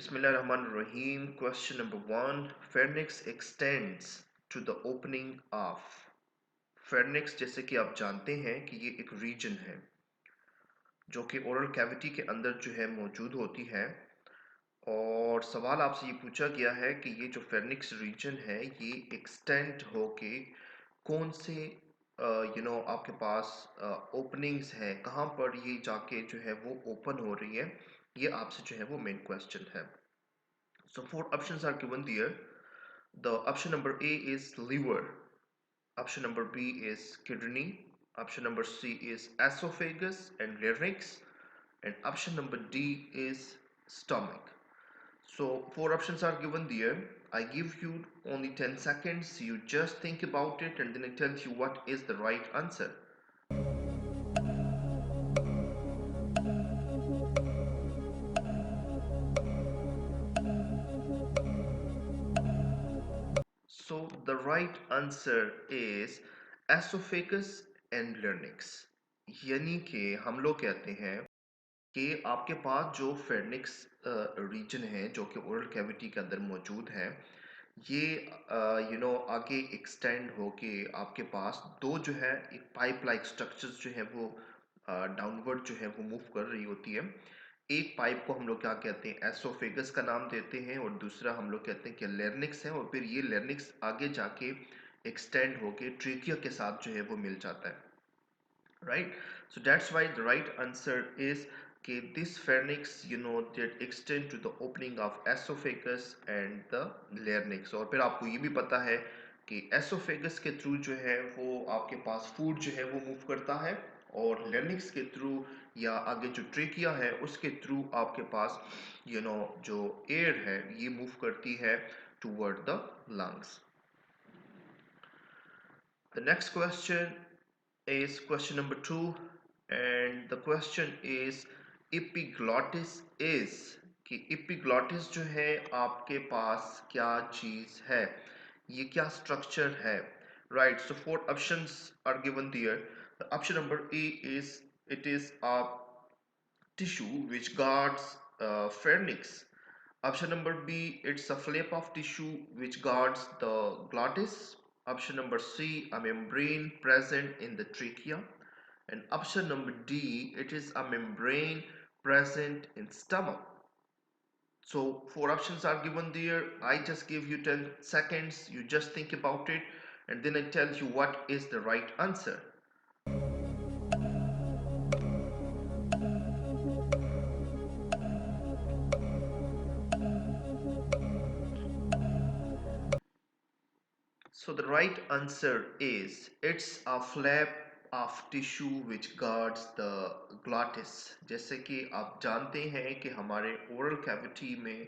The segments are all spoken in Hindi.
Bismillahirrahmanirrahim. Question number one. Pharynx extends to the opening of. Pharynx जैसे कि आप जानते हैं कि ये एक रीजन है जो कि ओरल कैविटी के अंदर जो है मौजूद होती है। और सवाल आपसे ये पूछा गया है कि ये जो फेर्निक्स रीजन है ये एक्सटेंड होके कौन से आपके पास ओपनिंग्स हैं, कहाँ पर ये जाके जो है वो ओपन हो रही है, ये आपसे जो है वो मेन क्वेश्चन है। So four options are given there. The option number A is liver, option number B is kidney, option number C is esophagus and larynx, and option number D is stomach. So four options are given there. I give you only 10 seconds. You just think about it and then it tells you what is the right answer. So the right answer is esophagus and larynx. यानी कि हम लोग कहते हैं कि आपके पास जो फेर्निक्स रीजन है जो कि ओरल कैविटी के अंदर मौजूद है, ये आगे एक्सटेंड होके आपके पास दो जो है एक पाइप लाइक स्ट्रक्चर्स जो है वो डाउनवर्ड जो है वो मूव कर रही होती है। एक पाइप को हम लोग क्या कहते हैं, एसोफेगस का नाम देते हैं, और दूसरा हम लोग कहते हैं कि लेर्निक्स है, और फिर ये लेर्निक्स आगे जाके एक्सटेंड होके ट्रेकिया के साथ जो है वो मिल जाता है, right? So that's why the right answer is कि this pharynx that extend to the opening of esophagus and the larynx। और फिर आपको ये भी पता है कि esophagus के थ्रू जो है वो आपके पास फूड जो है वो मूव करता है, और larynx के थ्रू या आगे जो ट्रेकिया है उसके थ्रू आपके पास जो एयर है ये मूव करती है toward the lungs। The next question is question number 2, and the question is epiglottis is कि epiglottis जो है आपके पास क्या चीज है, ये क्या स्ट्रक्चर है, right? So four options are given there. The option number A is it is a tissue which guards pharynx. Option number B, it's a flap of tissue which guards the glottis. Option number C, a membrane present in the trachea. And option number D, it is a membrane present in stomach. So four options are given there. I just give you 10 seconds. You just think about it and then I tell you what is the right answer. So the right answer is it's a flap of tissue which guards the glottis। जैसे कि आप जानते हैं कि हमारे ओरल कैविटी में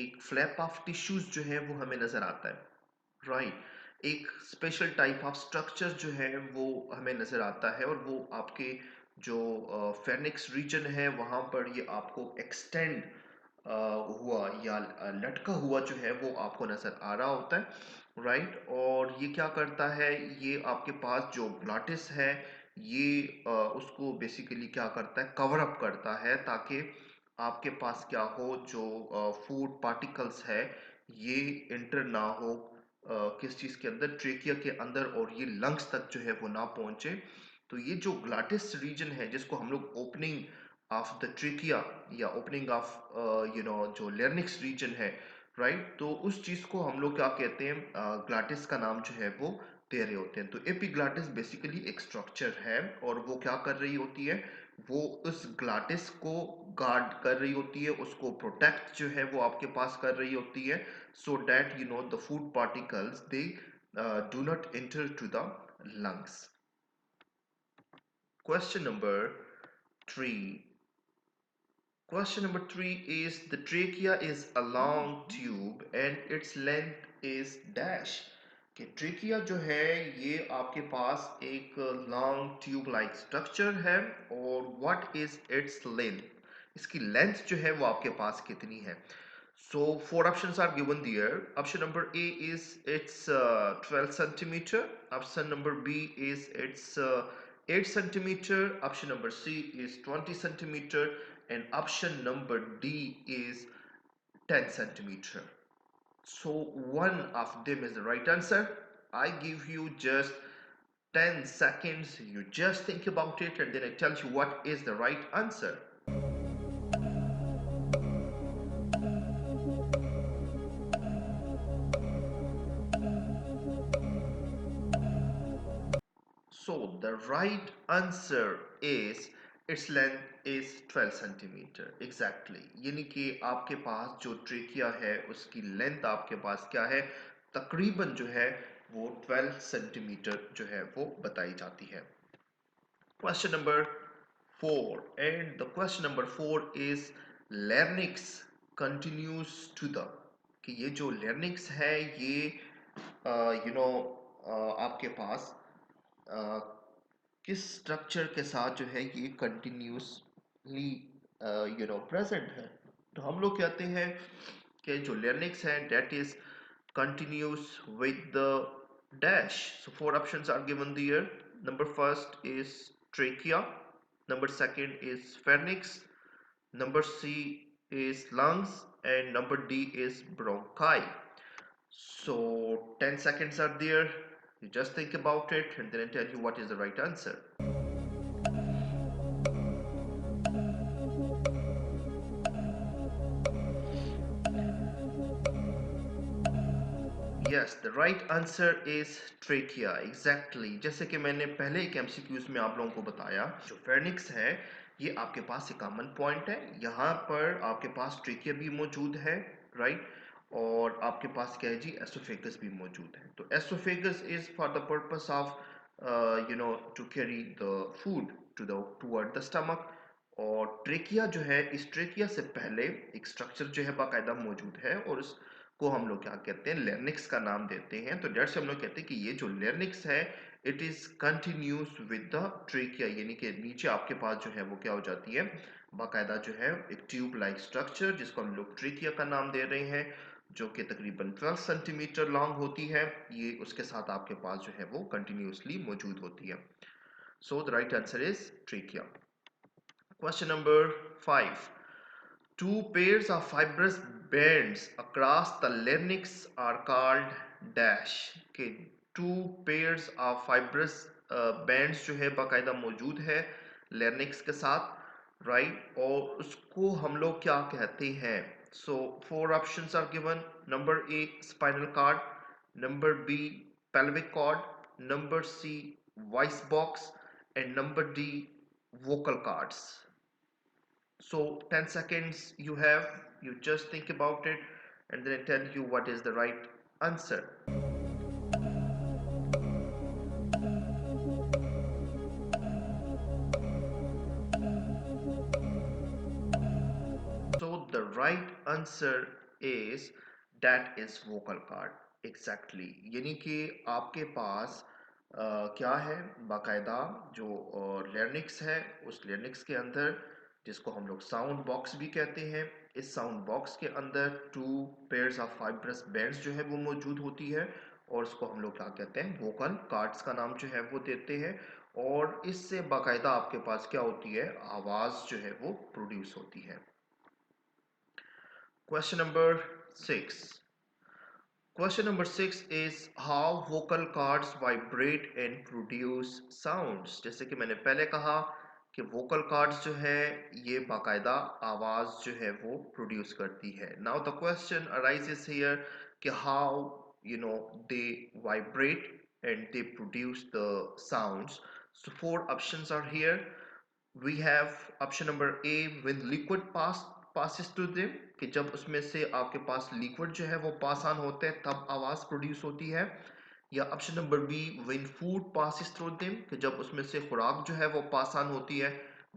एक फ्लैप ऑफ टिश्यूज जो है वो हमें नजर आता है, राइट? एक स्पेशल टाइप ऑफ स्ट्रक्चर जो है वो हमें नजर आता है, और वो आपके जो फेर्निक्स रीजन है वहां पर ये आपको एक्सटेंड हुआ या लटका हुआ जो है वो आपको नजर आ रहा होता है, राइट? और ये क्या करता है, ये आपके पास जो ग्लॉटिस है ये उसको बेसिकली क्या करता है, कवर अप करता है, ताकि आपके पास क्या हो, जो फूड पार्टिकल्स है ये इंटर ना हो किस चीज के अंदर, ट्रेकिया के अंदर, और ये लंग्स तक जो है वो ना पहुंचे। तो ये जो ग्लाटिस रीजन है जिसको हम लोग ओपनिंग ऑफ द ट्रेकिया या ओपनिंग ऑफ जो लेर्निक्स रीजन है, राइट? तो उस चीज को हम लोग क्या कहते हैं, ग्लाटिस का नाम जो है वो दे रहे होते हैं। तो एपिग्लाटिस बेसिकली एक स्ट्रक्चर है, और वो क्या कर रही होती है, वो उस ग्लाटिस को गार्ड कर रही होती है, उसको प्रोटेक्ट जो है वो आपके पास कर रही होती है, so that the food particles they do not enter to the lungs। Question number 3, question number 3 is the trachea is a long tube and its length is dash। कि ट्रेकिया जो है ये आपके पास एक लॉन्ग ट्यूब लाइक स्ट्रक्चर है, और व्हाट इज इट्स लेंथ, इसकी लेंथ जो है वो आपके पास कितनी है। So four options are given there. Option number A is it's 12 centimeter. Option number B is it's 8 centimeter. Option number C is 20 centimeter, and option number D is 10 centimeter. So one of them is the right answer. I give you just 10 seconds. You just think about it and then I tell you what is the right answer. So the right answer is its length is 12 centimeter exactly. यानी कि आपके पास जो ट्रेकिया है उसकी लेंथ आपके पास क्या है, तकरीबन जो है वो 12 सेंटीमीटर जो है वो बताई जाती है. Question number 4, and the question number 4 is larynx continues to the, कि ये जो larynx है ये आपके पास किस स्ट्रक्चर के साथ जो है ये कंटिन्यूसली प्रेजेंट है. तो हम लोग कहते हैं कि जो larynx है that is continues with the dash. So four options are given there. Number first is trachea, number second is pharynx, number C is lungs, and number D is bronchi. So 10 seconds are there. You just think about it and then I tell you what is the right answer. Yes, the right answer is trachea. Exactly. जैसे कि मैंने पहले एक MCQs में आप लोगों को बताया, जो pharynx है ये आपके पास एक कॉमन पॉइंट है. यहाँ पर आपके पास ट्रेकिया भी मौजूद है, राइट, और आपके पास क्या है जी, एसोफेगस भी मौजूद है. तो oesophagus is for the purpose of to carry the food toward the stomach. और ट्रेकिया जो है, इस ट्रेकिया से पहले एक स्ट्रक्चर जो है बाकायदा मौजूद है और उसको हम लोग क्या कहते हैं, लेर्निक्स का नाम देते हैं. तो डेट्स हम लोग कहते हैं कि ये जो लेर्निक्स है it is continuous with the trachea, यानी कि नीचे आपके पास जो है वो क्या हो जाती है, बाकायदा जो है एक ट्यूब लाइक स्ट्रक्चर जिसको हम लोग ट्रेकिया का नाम दे रहे हैं, जो कि तकरीबन 12 सेंटीमीटर लॉन्ग होती है. ये उसके साथ आपके पास जो है वो कंटिन्यूसली मौजूद होती है. So the right answer is trachea. Question number 5. Two pairs of fibrous bands across the larynx are called dash. Okay, two pairs of fibrous bands जो है बाकायदा मौजूद है larynx के साथ, right, और उसको हम लोग क्या कहते हैं. So four options are given. Number A spinal cord, number B pelvic cord, number C voice box, and number D vocal cords. So 10 seconds you have, you just think about it and then I tell you what is the right answer. So the right answer is that is vocal cord. Exactly. यानी कि आपके पास क्या है, बाकायदा जो larynx है, उस larynx के अंदर जिसको हम लोग साउंड बॉक्स भी कहते हैं, इस साउंड बॉक्स के अंदर two pairs of fibrous bands जो है वो मौजूद होती है और उसको हम लोग क्या कहते हैं, वोकल कार्ड्स का नाम जो है वो देते हैं. और इससे बाकायदा आपके पास क्या होती है, आवाज जो है वो प्रोड्यूस होती है. Question number 6. Question number 6 is how vocal cords vibrate and produce sounds. जैसे कि मैंने पहले कहा कि vocal cords जो है ये बाकायदा आवाज जो है वो प्रोड्यूस करती है. Now the question arises here कि how they vibrate and they produce the sounds. So four options are here. We have option number A when liquid passes through them, कि जब उसमें से आपके पास लिक्विड जो है वो पास ऑन होते हैं तब आवाज प्रोड्यूस होती है. या option number B when food passes through them, कि जब उसमें से खुराक जो है वो पास ऑन होती है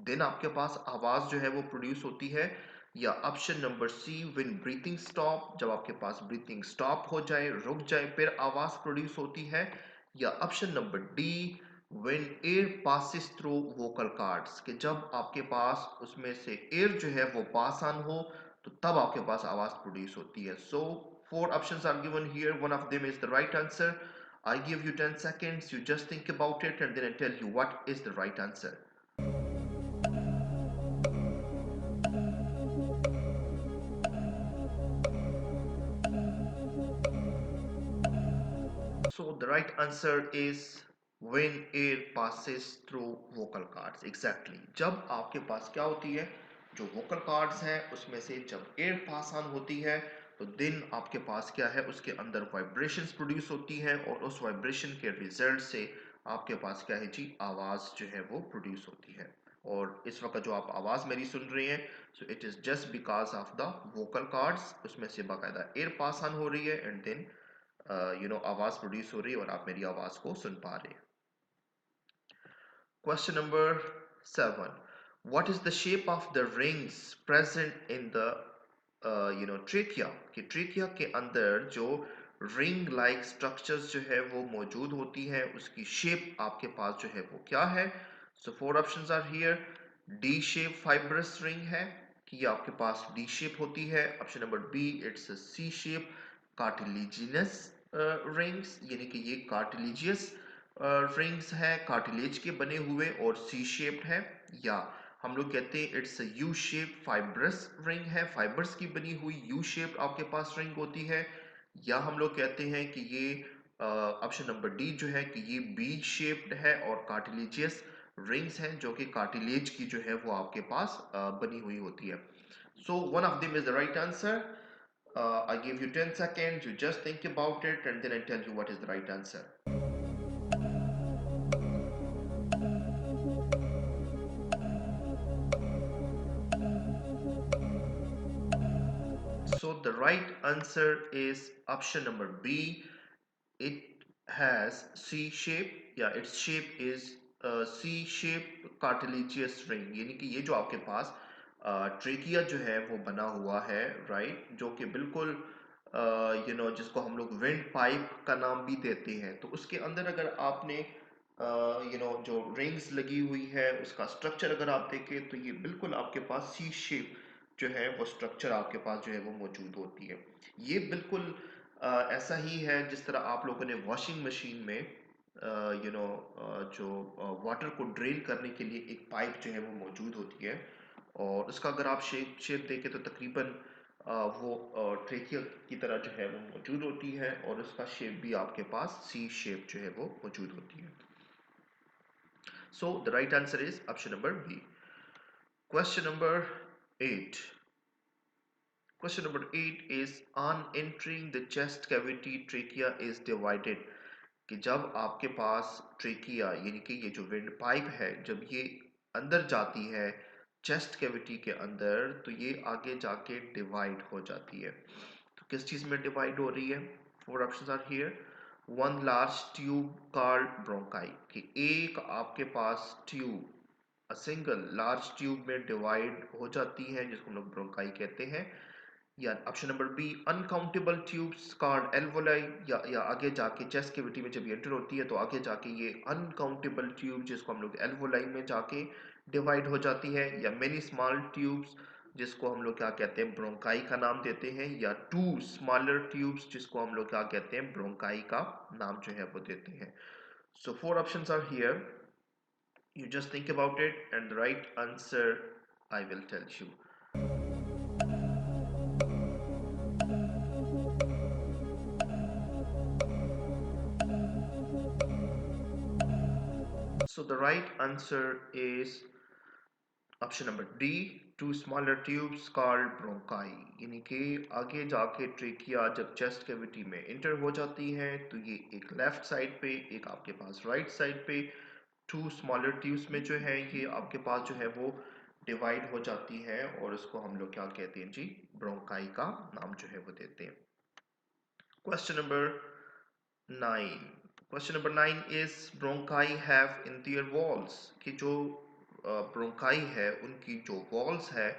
देन आपके पास आवाज जो है वो प्रोड्यूस होती है. या option number see when breathing stop, जब आपके पास ब्रीथिंग स्टॉप हो जाए, रुक जाए, फिर आवाज प्रोड्यूस होती है. या option number D when air passes through vocal cords, कि जब आपके पास उसमें से एयर जो है वो पास ऑन हो तो तब आपके पास आवाज प्रोड्यूस होती है. So four options are given here, one of them is the right answer. I give you 10 seconds, you just think about it and then I tell you what is the right answer. right answer is when air passes through vocal cords. Exactly. जब आपके पास क्या होती है, जो vocal cords हैं उसमें से जब air pass on होती है तो दिन आपके पास क्या है, उसके अंदर वाइब्रेशंस प्रोड्यूस होती हैं और उस वाइब्रेशन के रिजल्ट से आपके पास क्या है जी, आवाज जो है वो प्रोड्यूस होती है। और इस वक्त जो आप आवाज मेरी सुन रहे हैं, so it is just because of the vocal cords, उसमें से बाकायदा एयर पास ऑन हो रही है एंड देन आवाज प्रोड्यूस हो रही है और आप मेरी आवाज को सुन पा रहे हैं। Question number 7, what is the shape of the rings present in the trachea, कि ट्रेकिया के अंदर जो रिंग लाइक स्ट्रक्चर्स जो है वो मौजूद होती है, उसकी शेप आपके पास जो है वो क्या है। So four options are here. D shape fibrous ring है कि ये आपके पास डी शेप होती है। Option number B, it's C shape cartilaginous rings, यानी कि ये कार्टिलिजियस रिंग्स है, कार्टिलेज के बने हुए और सी शेप्ड है। या हम लोग कहते हैं it's U shape fibrous ring है, फाइबर्स की बनी हुई यू शेप आपके पास रिंग होती है। या हम लोग कहते हैं कि ये ऑप्शन नंबर डी जो है कि ये बी शेप्ड है और कार्टिलेजियस रिंग्स हैं जो कि कार्टिलेज की जो है वो आपके पास बनी हुई होती है। So one of them is the right answer. I give you 10 seconds, you just think about it and then I tell you what is the right answer. So the right answer is option number B. It has C shape. Yeah, its shape is C shape cartilaginous ring. यानी कि ये जो आपके पास ट्रेकिया जो है वो बना हुआ है, राइट, जो कि बिल्कुल जिसको हम लोग विंड पाइप का नाम भी देते हैं। तो उसके अंदर अगर आपने जो रिंग्स लगी हुई है उसका स्ट्रक्चर अगर आप देखें तो ये बिल्कुल आपके पास सी शेप जो है वो स्ट्रक्चर आपके पास जो है वो मौजूद होती है। ये बिल्कुल ऐसा ही है जिस तरह आप लोगों ने वॉशिंग मशीन में जो वाटर को ड्रेन करने के लिए एक पाइप जो है वो मौजूद होती है और उसका अगर आप शेप शेप देखें तो तकरीबन वो ट्रेकिया की तरह जो है वो मौजूद होती है और उसका शेप भी आपके पास सी शेप जो है वो मौजूद होती है। So the right answer is option number B. Question number 8. Question number 8 is on entering the chest cavity trachea is divided, कि जब आपके पास ट्रेकिया यानी कि ये जो विंड पाइप है जब ये अंदर जाती है चेस्ट कैविटी के अंदर तो ये आगे जाके डिवाइड हो जाती है। तो किस चीज में डिवाइड हो रही है? Four options are here. One large tube called bronchi, कि एक आपके पास ट्यूब सिंगल लार्ज ट्यूब में डिवाइड हो जाती है जिसको हम लोग ब्रोंकाई कहते हैं। या option number B uncountable tubes called alveoli, या आगे जाके चेस्ट कैविटी में जब ये एंटर होती है तो आगे जाके ये अनकाउंटेबल ट्यूब जिसको हम लोग एल्वोलाई में जाके डिवाइड हो जाती है। या मेनी स्मॉल ट्यूब्स जिसको हम लोग क्या कहते हैं ब्रोंकाई का नाम देते हैं। या टू स्मॉलर ट्यूब्स जिसको हम लोग क्या कहते हैं ब्रोंकाई का नाम जो है वो देते हैं। So four options are here, you just think about it and the right answer I will tell you. So the right answer is option number D, two smaller tubes called bronchi, यानी कि आगे जाके ट्रेकिया जब चेस्ट कैविटी में इंटर हो जाती है तो ये एक लेफ्ट साइड पे एक आपके पास राइट साइड पे टू स्मॉलर ट्यूब्स में जो है ये आपके पास जो है वो डिवाइड हो जाती है और उसको हम लोग क्या कहते हैं जी ब्रोंकाई का नाम जो है वो देते हैं। Question number 9. Question number 9 is bronchi have interior walls, कि जो ब्रोंकाई है उनकी जो वॉल्स है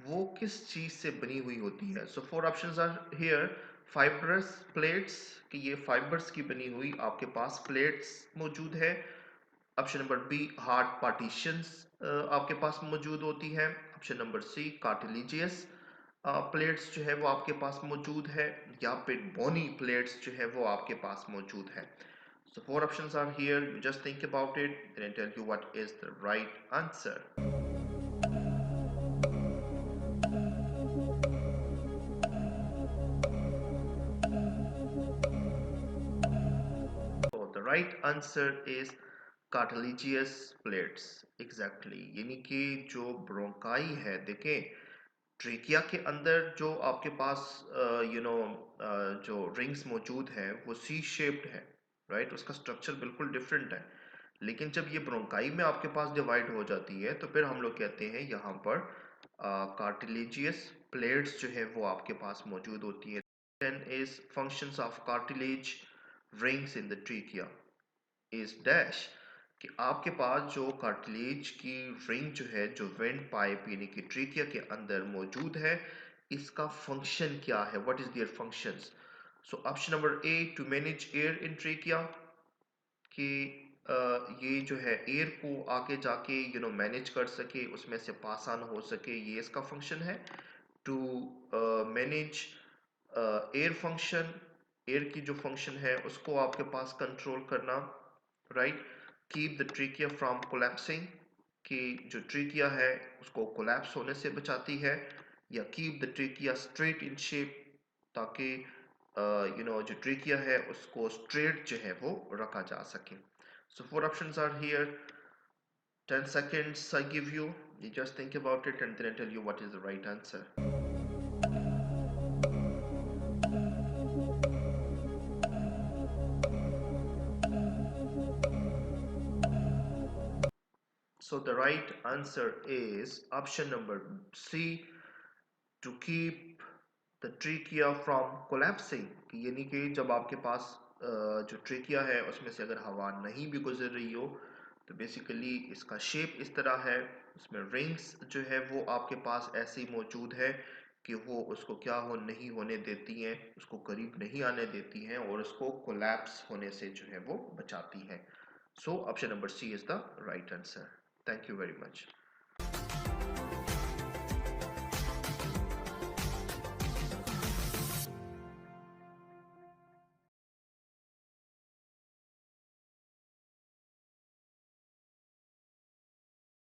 वो किस चीज से बनी हुई होती है। So four options are here. Fibrous plates, कि ये फाइबर्स की बनी हुई आपके पास प्लेट्स मौजूद है। Option number B hard partitions आपके पास मौजूद होती है। Option number C cartilaginous plates जो है वो आपके पास मौजूद है। या फिर बोनी प्लेट्स जो है वो आपके पास मौजूद है। So four options are here. You just think about it and I tell you what is the right answer. Right answer is cartilaginous plates exactly, यानी कि जो ब्रोंकाई है, देखें ट्रेकिया के अंदर जो आपके पास जो रिंग्स मौजूद है वो सी शेप्ड है, राइट, उसका स्ट्रक्चर बिल्कुल डिफरेंट है। लेकिन जब ये ब्रोंकाई में आपके पास डिवाइड हो जाती है तो फिर हम लोग कहते हैं यहाँ पर कार्टिलेजियस प्लेट्स जो है वो आपके पास मौजूद होती है। Then is functions of cartilage rings in the trachea is dash, कि आपके पास जो कार्टिलेज की रिंग जो है, जो वेंट पाइप यानी कि ट्रेकिया के अंदर मौजूद है, इसका फंक्शन क्या है, what is their functions. So option number A, to manage air in trachea, कि ये जो है एयर को आगे जाके मैनेज कर सके, उसमें से पास ऑन हो सके, ये इसका फंक्शन है। To manage air function, air की जो फंक्शन है उसको आपके पास कंट्रोल करना, right. Keep the trachea from collapsing, कि जो ट्रीकिया है उसको कोलैप्स होने से बचाती है। या keep the trachea straight in shape, ताकि जो ट्रीकिया है उसको स्ट्रेट जो है वो रखा जा सके। So four options are here. 10 seconds I give you. You just think about it and then I tell you what is the right answer. So the right answer is option number C, to keep the trachea from collapsing, कि यानी कि जब आपके पास जो ट्रेकिया है उसमें से अगर हवा नहीं भी गुजर रही हो तो बेसिकली इसका शेप इस तरह है, उसमें रिंग्स जो है वो आपके पास ऐसी मौजूद है कि वो उसको क्या हो नहीं होने देती हैं, उसको करीब नहीं आने देती हैं और उसको कोलैप्स होने से जो है वो बचाती हैं। So option number C is the right answer. Thank you very much.